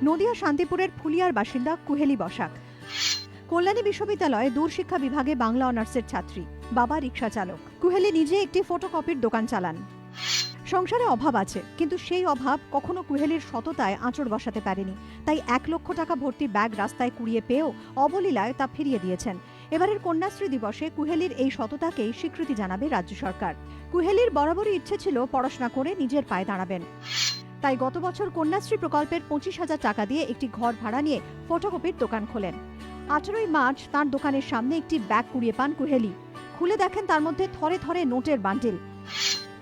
নদিয়া শান্তিপুরের ফুলিয়ার বাসিন্দা কুহেলি বসাক। কল্যাণী বিশ্ববিদ্যালয়ে দূরশিক্ষা বিভাগে বাংলা অনার্সের ছাত্রী, বাবা রিকশা চালক। কুহেলি নিজে একটি ফটোকপির দোকান চালান। সংসারে অভাব আছে, কিন্তু সেই অভাব কখনো কুহেলির সততায় আঁচড় বসাতে পারেনি। তাই 1 লক্ষ টাকা ভর্তি ব্যাগ রাস্তায় কুড়িয়ে পেয়েও অবলীলায় তা ফিরিয়ে দিয়েছেন। এবারের কন্যাশ্রী দিবসে কুহেলির এই সততাকেই স্বীকৃতি জানাবে রাজ্য সরকার। কুহেলির বরাবরই ইচ্ছে ছিল পড়াশোনা করে নিজের পায়ে দাঁড়াবেন। তাই গত বছর কন্যাশ্রী প্রকল্পের 25,000 টাকা দিয়ে একটি ঘর ভাড়া নিয়ে ফটোকপির দোকান খোলেন। 18ই মার্চ তাঁর দোকানের সামনে একটি ব্যাগ কুড়িয়ে পান কুহেলি। খুলে দেখেন তার মধ্যে থরে থরে নোটের বান্ডিল।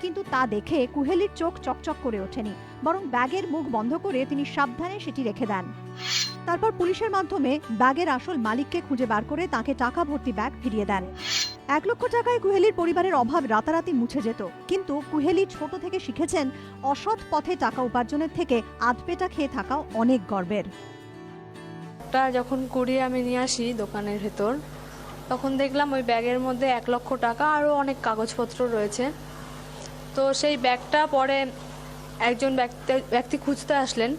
কিন্তু তা দেখে কুহেলির চোখ চকচক করে ওঠেনি, বরং ব্যাগের মুখ বন্ধ করে তিনি সাবধানে সেটি রেখে দেন। তারপর পুলিশের মাধ্যমে ব্যাগের আসল মালিককে খুঁজে বার করে তাকে টাকা ভর্তি ব্যাগ ফিরিয়ে দেন। 1 লক্ষ টাকায় কুহেলির পরিবারের অভাব রাতারাতি মুছে যেত, কিন্তু কুহেলি ছোট থেকে শিখেছেন অসৎ পথে টাকা উপার্জনের থেকে আধপেটা খেয়ে থাকাও অনেক গর্বের। যখন কুড়িয়ে আমি নিয়ে আসি দোকানের ভেতর, তখন দেখলাম ওই ব্যাগের মধ্যে 1 লক্ষ টাকা আরও অনেক কাগজপত্র রয়েছে। তো সেই ব্যাগটা পরে একজন ব্যক্তি খুঁজতে আসলেন,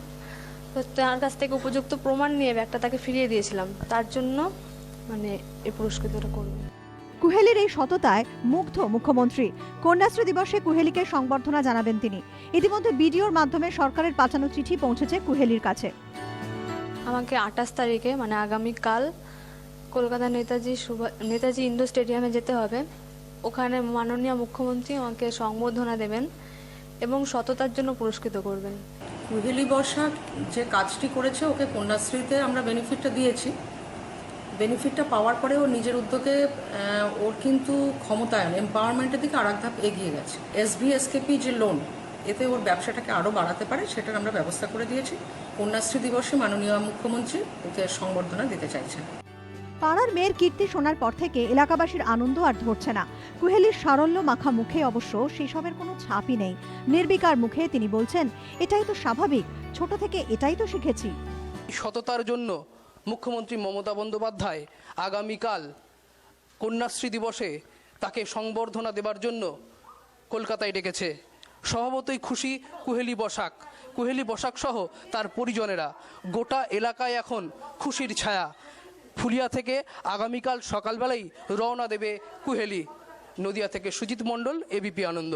তো তার কাছ থেকে উপযুক্ত প্রমাণ নিয়ে ব্যাগটা তাকে ফিরিয়ে দিয়েছিলাম। তার জন্য এই পুরস্কৃতটা করব। কুহেলির এই সততায় মুগ্ধ মুখ্যমন্ত্রী। কন্যাশ্রী দিবসে কুহেলিকে সংবর্ধনা জানাবেন তিনি। ইতিমধ্যে বিডিওর মাধ্যমে সরকারের পাঠানো চিঠি পৌঁছেছে কুহেলির কাছে। আমাকে 28 তারিখে আগামীকাল কলকাতা নেতাজি ইন্ডোর স্টেডিয়ামে যেতে হবে। ওখানে মাননীয় মুখ্যমন্ত্রী আমাকে সংবর্ধনা দেবেন এবং সততার জন্য পুরস্কৃত করবেন। কুহেলি বসাক যে কাজটি করেছে, ওকে কন্যাশ্রীতে আমরা বেনিফিটটা দিয়েছি। বেনিফিটটা পাওয়ার পরে ও নিজের উদ্যোগে ওর কিন্তু ক্ষমতায়ন, এম্পাওয়ারমেন্টের দিকে আরেক ধাপ এগিয়ে গেছে। SBSKP যে লোন, এতে ওর ব্যবসাটাকে আরও বাড়াতে পারে, সেটার আমরা ব্যবস্থা করে দিয়েছি। কন্যাশ্রী দিবসে মাননীয় মুখ্যমন্ত্রী ওকে সংবর্ধনা দিতে চাইছেন। পাড়ার মেয়ের কীর্তি শোনার পর থেকে এলাকাবাসীর আনন্দ আর ধরছে না। কুহেলির সারল্য মাখা মুখে অবশ্য সেসবের কোনো ছাপই নেই। নির্বিকার মুখে তিনি বলছেন, এটাই তো স্বাভাবিক, ছোট থেকে এটাই তো শিখেছি। সততার জন্য মুখ্যমন্ত্রী মমতা বন্দ্যোপাধ্যায় আগামীকাল কন্যাশ্রী দিবসে তাকে সংবর্ধনা দেবার জন্য কলকাতায় ডেকেছে। স্বভাবতই খুশি কুহেলি বসাক সহ তার পরিজনেরা। গোটা এলাকায় এখন খুশির ছায়া। ফুলিয়া থেকে আগামীকাল সকালবেলাই রওনা দেবে কুহেলি। নদিয়া থেকে সুজিত মণ্ডল, ABP আনন্দ।